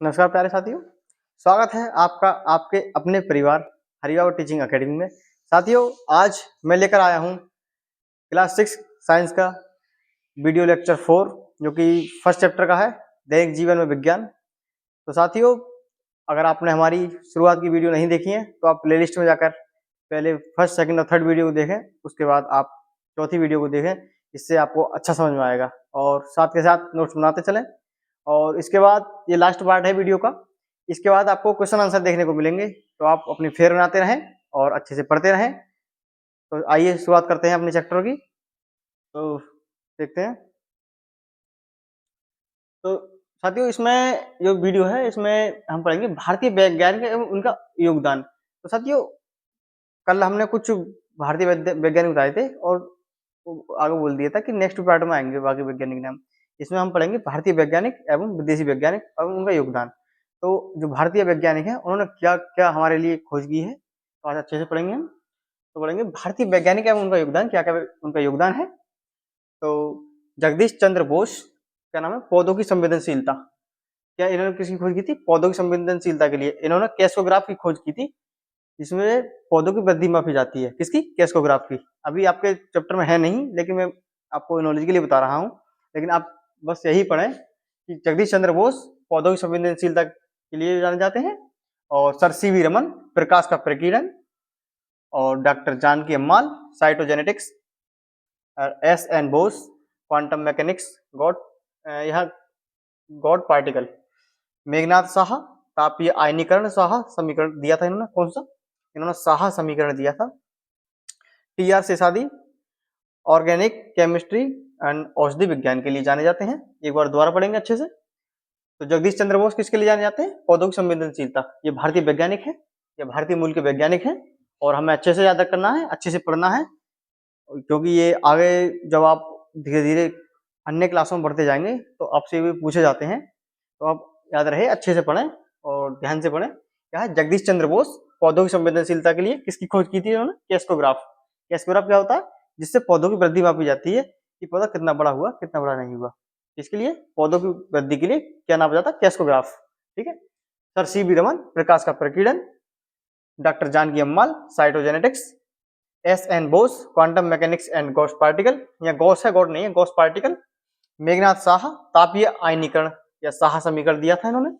नमस्कार प्यारे साथियों, स्वागत है आपका आपके अपने परिवार हरिवाव टीचिंग एकेडमी में। साथियों, आज मैं लेकर आया हूँ क्लास 6 साइंस का वीडियो लेक्चर 4 जो कि फर्स्ट चैप्टर का है, दैनिक जीवन में विज्ञान। तो साथियों, अगर आपने हमारी शुरुआत की वीडियो नहीं देखी है तो आप प्लेलिस्ट में जाकर पहले फर्स्ट, सेकंड और थर्ड वीडियो को देखें, उसके बाद आप चौथी वीडियो को देखें। इससे आपको अच्छा समझ में आएगा और साथ के साथ नोट्स बनाते चलें। और इसके बाद ये लास्ट पार्ट है वीडियो का। इसके बाद आपको क्वेश्चन आंसर देखने को मिलेंगे, तो आप अपनी फेयर बनाते रहें और अच्छे से पढ़ते रहें। तो आइए शुरुआत करते हैं अपने चैप्टर की। तो देखते हैं। तो साथियों, इसमें जो वीडियो है इसमें हम पढ़ेंगे भारतीय वैज्ञानिक एवं उनका योगदान। तो साथियों, कल हमने कुछ भारतीय वैज्ञानिक बताए थे और आगे बोल दिया था कि नेक्स्ट पार्ट में आएंगे बाकी वैज्ञानिक नाम। इसमें हम पढ़ेंगे भारतीय वैज्ञानिक एवं विदेशी वैज्ञानिक एवं उनका योगदान। तो जो भारतीय वैज्ञानिक हैं उन्होंने क्या क्या हमारे लिए खोज की है, तो आज अच्छे से पढ़ेंगे हम। तो पढ़ेंगे भारतीय वैज्ञानिक एवं उनका योगदान, क्या क्या उनका योगदान है। तो जगदीश चंद्र बोस, क्या नाम है, पौधों की संवेदनशीलता। क्या इन्होंने किसकी खोज की थी? पौधों की संवेदनशीलता के लिए इन्होंने कैस्कोग्राफ की खोज की थी, जिसमें पौधों की वृद्धि मापी जाती है। किसकी? कैस्कोग्राफ की। अभी आपके चैप्टर में है नहीं, लेकिन मैं आपको नॉलेज के लिए बता रहा हूँ। लेकिन आप बस यही पढ़ें कि जगदीश चंद्र बोस पौधों की संवेदनशीलता के लिए जाने जाते हैं, और सर सीवी रमन प्रकाश का प्रकीर्णन, और doctor Janaki Ammal cytogenetics, S N Bose quantum mechanics god, यहाँ गॉड पार्टिकल, मेघनाथ साहा तापीय आयनीकरण साहा समीकरण दिया था इन्होंने। कौन सा? इन्होंने साहा समीकरण दिया था। T R Seshadri organic chemistry and औषधि विज्ञान के लिए जाने जाते हैं। एक बार दोबारा पढ़ेंगे अच्छे से। तो जगदीश चंद्र बोस किसके लिए जाने जाते हैं? पौधों की संवेदनशीलता। ये भारतीय वैज्ञानिक है, ये भारतीय मूल के वैज्ञानिक हैं, और हमें अच्छे से याद करना है, अच्छे से पढ़ना है, क्योंकि ये आगे जब आप धीरे धीरे अन्य क्लासों में बढ़ते जाएंगे तो आपसे भी पूछे जाते हैं। तो आप याद रहे, अच्छे से पढ़ें और ध्यान से पढ़ें। क्या है? जगदीश चंद्र बोस पौधों की संवेदनशीलता के लिए किसकी खोज की थी इन्होंने? कैस्कोग्राफ। कैस्कोग्राफ क्या होता है? जिससे पौधों की वृद्धि मापी जाती है कि पौधा कितना बड़ा हुआ, कितना बड़ा नहीं हुआ। इसके लिए पौधों की वृद्धि के लिए क्या नाम जाता है? कैस्कोग्राफ। ठीक है। सर सी बी रमन प्रकाश का प्रकीर्णन, doctor Janaki Ammal cytogenetics, S N Bose quantum mechanics and gauss particle, या गॉस है, गॉड नहीं है, गॉस पार्टिकल, मेघनाथ साहा तापीय आयनीकरण या साहा समीकरण दिया था इन्होंने,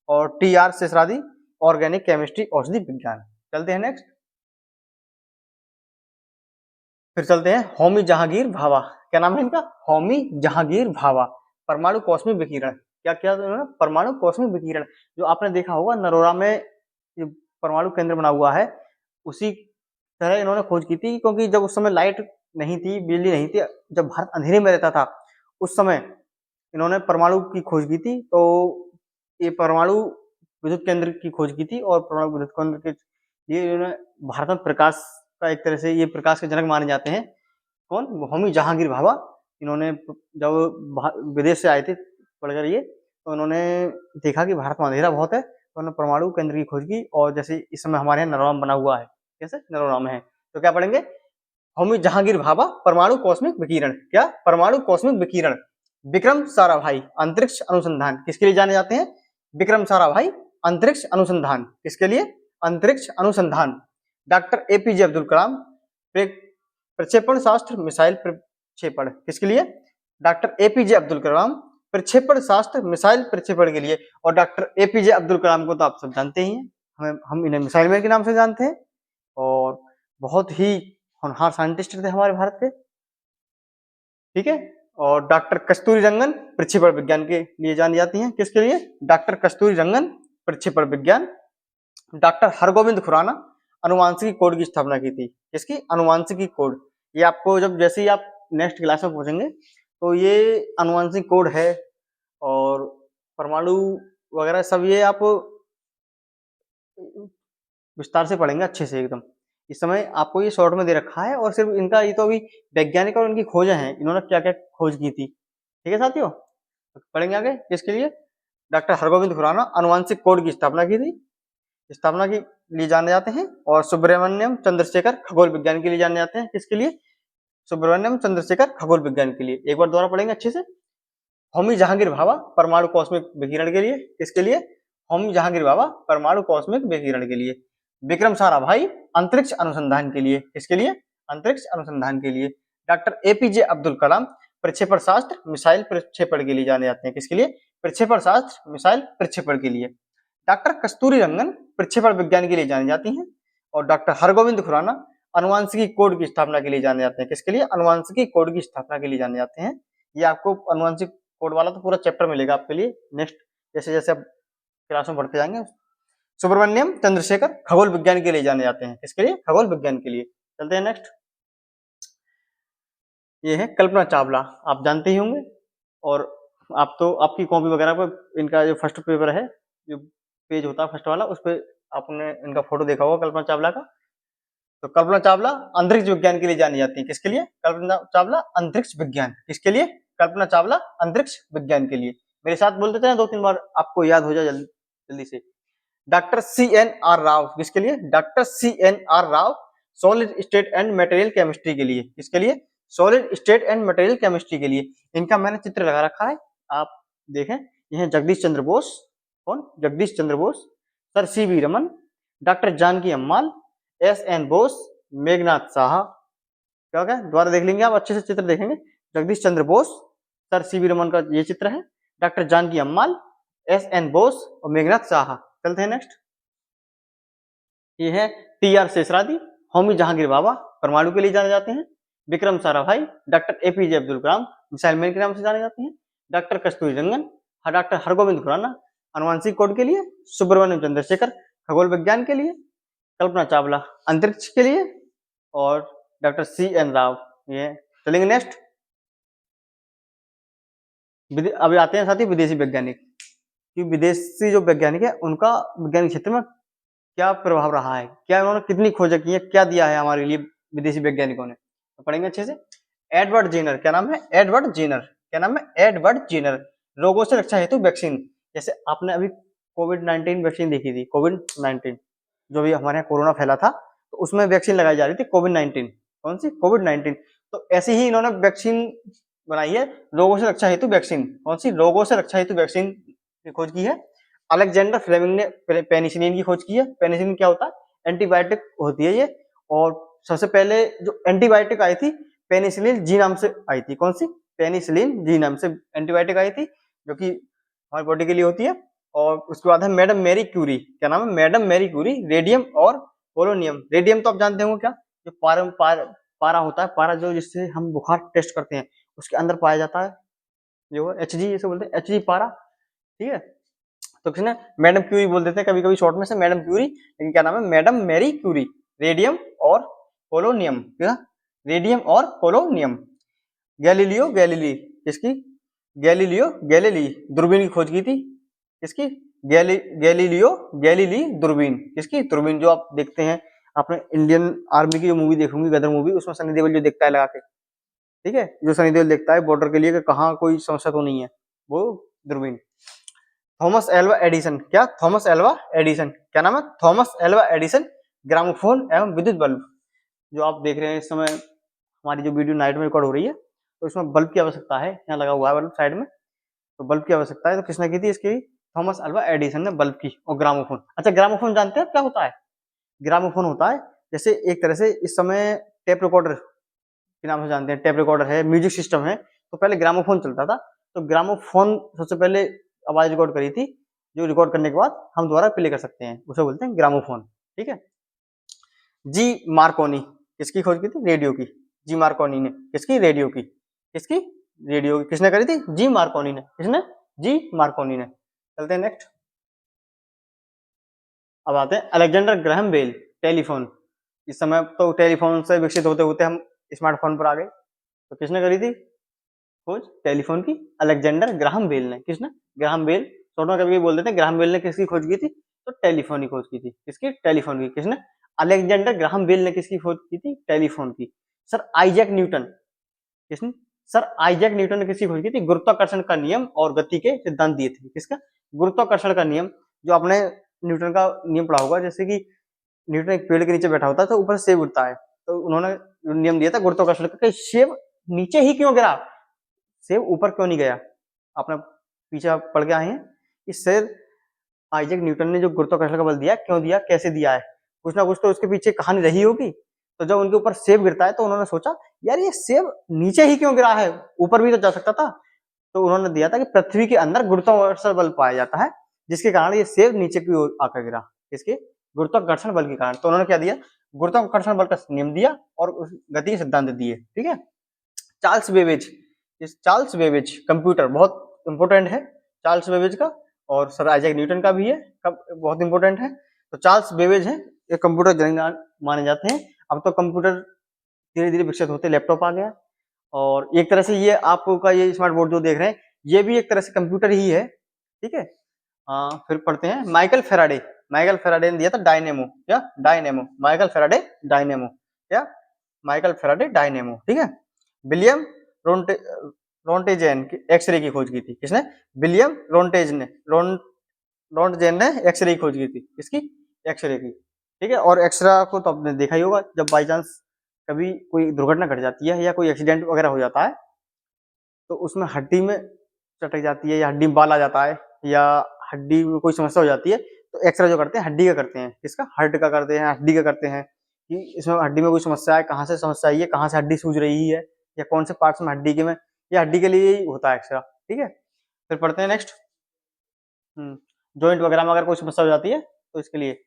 और T R Seshadri organic chemistry औषधि विज्ञान। चलते हैं नेक्स्ट। फिर चलते हैं होमी जहांगीर भाभा। क्या नाम है इनका? होमी जहांगीर भाभा। परमाणु कॉस्मिक विकिरण। क्या किया इन्होंने? परमाणु कॉस्मिक विकिरण। जो आपने देखा होगा नरोरा में परमाणु केंद्र बना हुआ है, उसी तरह इन्होंने खोज की थी, क्योंकि जब उस समय लाइट नहीं थी, बिजली नहीं थी, जब भारत अंधेरे में रहता था, उस समय इन्होंने परमाणु की खोज की थी। तो ये परमाणु विद्युत केंद्र की खोज की थी, और परमाणु विद्युत केंद्र के लिए इन्होंने भारत में प्रकाश का, एक तरह से ये प्रकाश के जनक माने जाते हैं। कौन? होमी जहांगीर भाभा। इन्होंने जब विदेश से आए थे पढ़कर ये, तो उन्होंने देखा कि भारत में अंधेरा बहुत है, तो उन्होंने परमाणु केंद्र की खोज की। और जैसे इस समय हमारे यहाँ नरोरा में बना हुआ है, कैसे नरोरा में है, तो क्या पढ़ेंगे? होमी जहांगीर भाभा परमाणु कॉस्मिक विकिरण। क्या? परमाणु कॉस्मिक विकिरण। विक्रम साराभाई अंतरिक्ष अनुसंधान किसके लिए जाने जाते हैं? विक्रम साराभाई अंतरिक्ष अनुसंधान। किसके लिए? अंतरिक्ष अनुसंधान। डॉक्टर एपीजे अब्दुल कलाम प्रक्षेपण शास्त्र मिसाइल प्रक्षेपण। किसके लिए? डॉक्टर एपीजे अब्दुल कलाम प्रक्षेपण शास्त्र मिसाइल प्रक्षेपण के लिए। और डॉक्टर एपीजे अब्दुल कलाम को तो आप सब जानते ही हैं, हम इन्हें मिसाइल मैन के नाम से जानते हैं, और बहुत ही होनहार साइंटिस्ट थे हमारे भारत के। ठीक है। और डॉक्टर कस्तूरी रंगन प्रक्षेपण विज्ञान के लिए जानी जाती हैं। किसके लिए? डॉक्टर कस्तूरी रंगन प्रक्षेपण विज्ञान। डॉक्टर हरगोविंद खुराना अनुवांशिकी कोड की स्थापना की थी। किसकी? अनुवांशिकी कोड। ये आपको जब जैसे ही आप नेक्स्ट क्लास में पहुंचेंगे तो ये अनुवांशिक कोड है, और परमाणु वगैरह सब ये आप विस्तार से पढ़ेंगे अच्छे से एकदम। इस समय आपको ये शॉर्ट में दे रखा है, और सिर्फ इनका ये तो अभी वैज्ञानिक और इनकी खोजें हैं, इन्होंने क्या क्या खोज की थी। ठीक है साथियों, तो पढ़ेंगे आगे। किसके लिए? डॉक्टर हरगोविंद खुराना अनुवांशिक कोड की स्थापना की थी, स्थापना के लिए जाने जाते हैं। और सुब्रमण्यम चंद्रशेखर खगोल विज्ञान के लिए जाने जाते हैं। किसके लिए? सुब्रमण्यम चंद्रशेखर खगोल विज्ञान के लिए। एक बार दोबारा पढ़ेंगे अच्छे से। होमी जहांगीर भाभा परमाणु कॉस्मिक विकिरण के लिए। किसके लिए? होमी जहांगीर भाभा परमाणु कॉस्मिक विकिरण के लिए। विक्रम साराभाई अंतरिक्ष अनुसंधान के लिए। किसके लिए? अंतरिक्ष अनुसंधान के लिए। डॉक्टर एपीजे अब्दुल कलाम प्रक्षेपण शास्त्र मिसाइल प्रक्षेपण के लिए जाने जाते हैं। किसके लिए? प्रक्षेपण शास्त्र मिसाइल प्रक्षेपण के लिए। डॉक्टर कस्तूरी रंगन प्रक्षेपण विज्ञान के लिए जानी जाती हैं। और डॉक्टर हरगोविंद खुराना अनुवांशिकी कोड की स्थापना के लिए जाने जाते हैं। किसके लिए? अनुवांशिकी कोड की स्थापना के लिए जाने जाते हैं। ये आपको अनुवांशिक कोड वाला तो पूरा चैप्टर मिलेगा आपके लिए नेक्स्ट जैसे जैसे आप क्लास में बढ़ते जाएंगे। सुब्रमण्यम चंद्रशेखर खगोल विज्ञान के लिए जाने जाते हैं। किसके लिए? खगोल विज्ञान के लिए। चलते हैं नेक्स्ट। ये है कल्पना चावला, आप जानते ही होंगे। और आप तो आपकी कॉपी वगैरह पर इनका जो फर्स्ट पेपर है, जो पेज होता है फर्स्ट वाला, उस पर आपने इनका फोटो देखा होगा कल्पना चावला का। तो कल्पना चावला अंतरिक्ष विज्ञान के लिए जानी जाती है। किसके लिए? कल्पना चावला अंतरिक्ष विज्ञान। किसके लिए? कल्पना चावला अंतरिक्ष विज्ञान के लिए। मेरे साथ बोल देते हैं 2-3 बार, आपको याद हो जाए जल्दी जल्दी से। Doctor CNR Rao. किसके लिए? Doctor CNR Rao solid state and material chemistry के लिए। किसके लिए? Solid state and material chemistry के लिए। इनका मैंने चित्र लगा रखा है, आप देखें। यह जगदीश चंद्र बोस। कौन? Jagdish Chandra Bose. Sir CV Raman, doctor Janaki Ammal, SN Bose, Meghnath Saha. क्या हो गया? दोबारा देख लेंगे आप, अच्छे से चित्र देखेंगे। जगदीश चंद्र बोस, सर CV रमन का ये चित्र है, डॉक्टर जानकी अम्माल, SN बोस और मेघनाथ साहा। चलते हैं नेक्स्ट। ये है TR शेषरादी, होमी जहांगीर भाभा परमाणु के लिए जाने जाते हैं। Vikram Sarabhai doctor APJ Abdul Kalam missile man के नाम से जाने जाते हैं। डॉक्टर कस्तूरी रंगन, डॉक्टर हरगोविंद खुराना अनुवांशिक कोड के लिए। सुब्रमण्यम चंद्रशेखर खगोल विज्ञान के लिए। कल्पना चावला अंतरिक्ष के लिए। और डॉक्टर CN राव। ये चलेंगे नेक्स्ट। अभी आते हैं साथ ही विदेशी वैज्ञानिक, कि विदेशी जो वैज्ञानिक है उनका वैज्ञानिक क्षेत्र में क्या प्रभाव रहा है, क्या उन्होंने कितनी खोजें की है, क्या दिया है हमारे लिए विदेशी वैज्ञानिकों ने, तो पढ़ेंगे अच्छे से। एडवर्ड जेनर, क्या नाम है? Edward Jenner. क्या नाम है? Edward Jenner. रोगों से रक्षा हेतु वैक्सीन, जैसे आपने अभी कोविड-19 वैक्सीन देखी थी, कोविड-19 जो भी हमारे यहाँ कोरोना फैला था, तो उसमें वैक्सीन लगाई जा रही थी कोविड-19। कौन सी? कोविड-19। तो ऐसे ही इन्होंने वैक्सीन बनाई है, रोगों से रक्षा हेतु वैक्सीन। कौन सी? रोगों से रक्षा हेतु वैक्सीन की खोज की है। अलेक्जेंडर फ्लेमिंग ने पेनिसिलिन की खोज की है। पेनिसिलिन क्या होता है? एंटीबायोटिक होती है ये। और सबसे पहले जो एंटीबायोटिक आई थी, पेनिसिलिन जी नाम से आई थी। कौन सी? पेनिसिलिन जी नाम से एंटीबायोटिक आई थी, जो कि हमारी बॉडी के लिए होती है। और उसके बाद है मैडम मैरी क्यूरी। क्या नाम है? Madam Marie Curie. रेडियम और पोलोनियम। रेडियम तो आप जानते होंगे, क्या? जो पारा होता है, पारा जो जिससे हम बुखार टेस्ट करते हैं, उसके अंदर पाया जाता है, जो HG जिसे बोलते हैं, HG पारा। ठीक है, तो किसने? मैडम क्यूरी बोल देते हैं कभी कभी शॉर्ट में से, मैडम क्यूरी, लेकिन क्या नाम है? Madam Marie Curie. रेडियम और पोलोनियम। क्या? रेडियम और पोलोनियम। गैलीलियो गैलीली, किसकी? गैलीलियो गैलीली दूरबीन की खोज की थी। किसकी? गैलीलियो गैलीली दूरबीन। किसकी? दूरबीन जो आप देखते हैं, आपने इंडियन आर्मी की जो मूवी देखोगे, गदर मूवी, उसमें सनी देओल जो देखता है लगा के, ठीक है, जो सनी देओल देखता है बॉर्डर के लिए कि कहाँ कोई समस्या तो नहीं है, वो दूरबीन। Thomas Alva Edison. क्या? Thomas Alva Edison. क्या नाम है? Thomas Alva Edison. ग्रामोफोन एवं विद्युत बल्ब, जो आप देख रहे हैं इस समय, हमारी जो वीडियो नाइट में रिकॉर्ड हो रही है, तो इसमें बल्ब की आवश्यकता है। यहाँ लगा हुआ है बल्ब साइड में, तो बल्ब की आवश्यकता है, तो किसने की थी इसकी? थॉमस एल्वा एडिसन ने बल्ब की। और ग्रामोफोन, अच्छा ग्रामोफोन जानते हैं क्या होता है? ग्रामोफोन होता है जैसे एक तरह से इस समय टेप रिकॉर्डर के नाम से जानते हैं, टेप रिकॉर्डर है, म्यूजिक सिस्टम है, तो पहले ग्रामोफोन चलता था। तो ग्रामोफोन सबसे पहले आवाज रिकॉर्ड करी थी, जो रिकॉर्ड करने के बाद हम दोबारा प्ले कर सकते हैं, उसे बोलते हैं ग्रामोफोन। ठीक है। जी मार्कोनी, किसकी खोज की थी? रेडियो की। जी मार्कोनी ने। किसकी? रेडियो की। किसकी? रेडियो की। किसने करी थी? जी मार्कोनी ने। किसने? जी मार्कोनी ने। चलते हैं नेक्स्ट। अब आते हैं अलेक्जेंडर ग्राहम बेल। टेलीफोन, इस समय तो टेलीफोन से विकसित होते होते हम स्मार्टफोन पर आ गए, तो किसने करी थी खोज टेलीफोन की? अलेक्जेंडर ग्राहम बेल ने। किसने? Graham bell. शॉर्ट में कभी बोल देते हैं ग्राहम बेल ने किसकी खोज की थी, तो टेलीफोन की खोज की थी। किसकी? टेलीफोन की। किसने? अलेक्जेंडर ग्राहम बेल ने किसकी खोज की थी? टेलीफोन की। Sir Isaac Newton. किसने? सर आइजैक न्यूटन ने किसकी खोज की थी? गुरुत्वाकर्षण का नियम और गति के सिद्धांत दिए थे। किसका? गुरुत्वाकर्षण का नियम, जो आपने न्यूटन का नियम पढ़ा होगा, जैसे कि न्यूटन एक पेड़ के नीचे बैठा होता है तो ऊपर सेब उड़ता है, तो उन्होंने नियम दिया था गुरुत्वाकर्षण का, सेब नीचे ही क्यों गिरा, सेब ऊपर क्यों नहीं गया। आपने पीछे पढ़ के आए हैं, इस सेब आइजैक न्यूटन ने जो गुरुत्वाकर्षण का बल दिया, क्यों दिया, कैसे दिया है, कुछ ना कुछ तो उसके पीछे कहानी रही होगी। तो जब उनके ऊपर सेब गिरता है तो उन्होंने सोचा यार ये सेब नीचे ही क्यों गिरा है, ऊपर भी तो जा सकता था। तो उन्होंने दिया था कि पृथ्वी के अंदर गुरुत्वाकर्षण बल पाया जाता है, जिसके कारण ये सेब नीचे की ओर आकर गिरा, इसके गुरुत्वाकर्षण बल के कारण। तो उन्होंने क्या दिया, गुरुत्वाकर्षण बल का नियम दिया और उस गति के सिद्धांत दिए। ठीक है। चार्ल्स बेबेज, इस चार्ल्स बेबेज कंप्यूटर बहुत इंपॉर्टेंट है चार्ल्स बेबेज का, और सर आइजैक न्यूटन का भी है, बहुत इंपॉर्टेंट है। तो चार्ल्स बेबेज है, ये कंप्यूटर जनक माने जाते हैं। अब तो कंप्यूटर धीरे धीरे विकसित होते, लैपटॉप आ गया, और एक तरह से ये आपका ये स्मार्ट बोर्ड जो देख रहे हैं ये भी एक तरह से कंप्यूटर ही है। ठीक है। फिर पढ़ते हैं माइकल फेराडे। माइकल फेराडे ने दिया था डायनेमो, क्या डायनेमो, माइकल फेराडे डायनेमो, क्या माइकल फेराडे डायनेमो। ठीक है। विलियम रोन्टे रोन्टेजेन की एक्सरे की खोज की थी, किसने, विलियम रोन्टेज ने रोन्टजेन ने एक्सरे की खोज की थी, किसकी, एक्सरे की। ठीक है। और एक्सरा को तो आपने देखा ही होगा, जब बाई चांस कभी कोई दुर्घटना घट जाती है या कोई एक्सीडेंट वगैरह हो जाता है तो उसमें हड्डी में चटक जाती है या हड्डी में बाल आ जाता है या हड्डी में कोई समस्या हो जाती है, तो एक्सरे जो करते हैं हड्डी का करते हैं, किसका, हार्ट का करते हैं, हड्डी का करते हैं, कि इसमें हड्डी में कोई समस्या है, कहाँ से समस्या आई है, कहाँ से हड्डी सूज रही है, या कौन से पार्ट्स में हड्डी के में, या हड्डी के लिए ही होता है एक्सरा। ठीक है। फिर पढ़ते हैं नेक्स्ट, जॉइंट वगैरह में अगर कोई समस्या हो जाती है तो इसके लिए।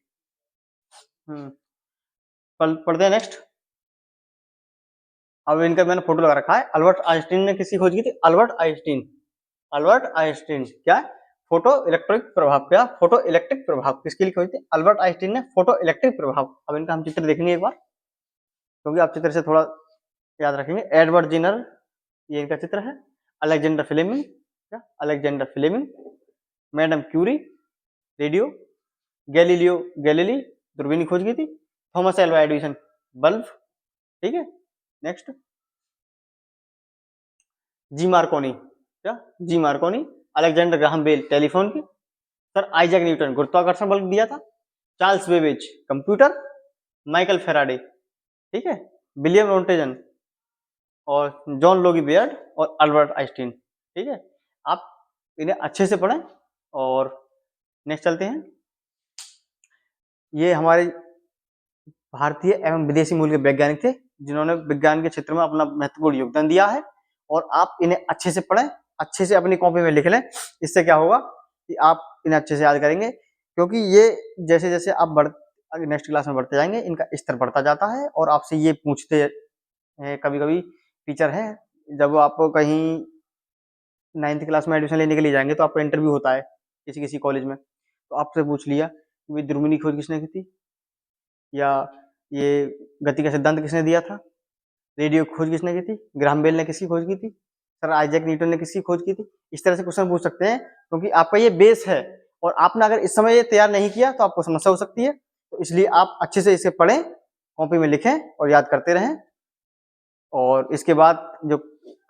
पढ़ते हैं नेक्स्ट। अब इनका मैंने फोटो लगा रखा है, अल्बर्ट आइंस्टीन ने किसकी खोज की थी, अल्बर्ट आइंस्टीन, अल्बर्ट आइंस्टीन क्या है, फोटो इलेक्ट्रिक प्रभाव, क्या फोटो इलेक्ट्रिक प्रभाव किसके लिए खोजी थी, अल्बर्ट आइंस्टीन ने फोटो इलेक्ट्रिक प्रभाव। अब इनका हम चित्र देखेंगे एक बार, क्योंकि आप चित्र से थोड़ा याद रखेंगे। एडवर्ड जिनर, ये इनका चित्र है। अलेक्जेंडर फ्लेमिंग, क्या Alexander Fleming. Madam Curie, radio. Galileo Galilei, दूरबीन की खोज की थी। Thomas Alva Edison, bulb. ठीक है। नेक्स्ट, जी मार्कोनी, क्या G Marconi. Alexander Graham Bell, telephone की। सर आइजैक न्यूटन, गुरुत्वाकर्षण बल दिया था। Charles Babbage, computer. Michael Faraday, ठीक है, विलियम रोन्टेजन, और जॉन लोगी बेयर्ड, और अल्बर्ट आइंस्टीन। ठीक है। आप इन्हें अच्छे से पढ़ें। और नेक्स्ट चलते हैं, ये हमारे भारतीय एवं विदेशी मूल के वैज्ञानिक थे जिन्होंने विज्ञान के क्षेत्र में अपना महत्वपूर्ण योगदान दिया है, और आप इन्हें अच्छे से पढ़ें, अच्छे से अपनी कॉपी में लिख लें। इससे क्या होगा कि आप इन्हें अच्छे से याद करेंगे, क्योंकि ये जैसे जैसे आप नेक्स्ट क्लास में बढ़ते जाएंगे इनका स्तर बढ़ता जाता है, और आपसे ये पूछते हैं कभी कभी टीचर है, जब आप कहीं 9th क्लास में एडमिशन लेने के लिए जाएंगे तो आपका इंटरव्यू होता है किसी किसी कॉलेज में, तो आपसे पूछ लिया कि द्रुमिनी खोज किसने की थी, या ये गति का सिद्धांत किसने दिया था, रेडियो की खोज किसने की थी, ग्राहम बेल ने किसकी खोज की थी, सर आइजैक न्यूटन ने किसकी खोज की थी। इस तरह से क्वेश्चन पूछ सकते हैं, क्योंकि आपका ये बेस है, और आपने अगर इस समय ये तैयार नहीं किया तो आपको समस्या हो सकती है। तो इसलिए आप अच्छे से इसे पढ़ें, कॉपी में लिखें और याद करते रहें। और इसके बाद जो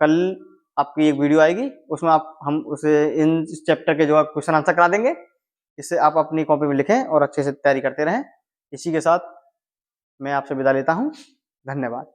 कल आपकी एक वीडियो आएगी उसमें हम उसे इन चैप्टर के जो क्वेश्चन आंसर करा देंगे, इससे आप अपनी कॉपी में लिखें और अच्छे से तैयारी करते रहें। इसी के साथ मैं आपसे विदा लेता हूँ। धन्यवाद।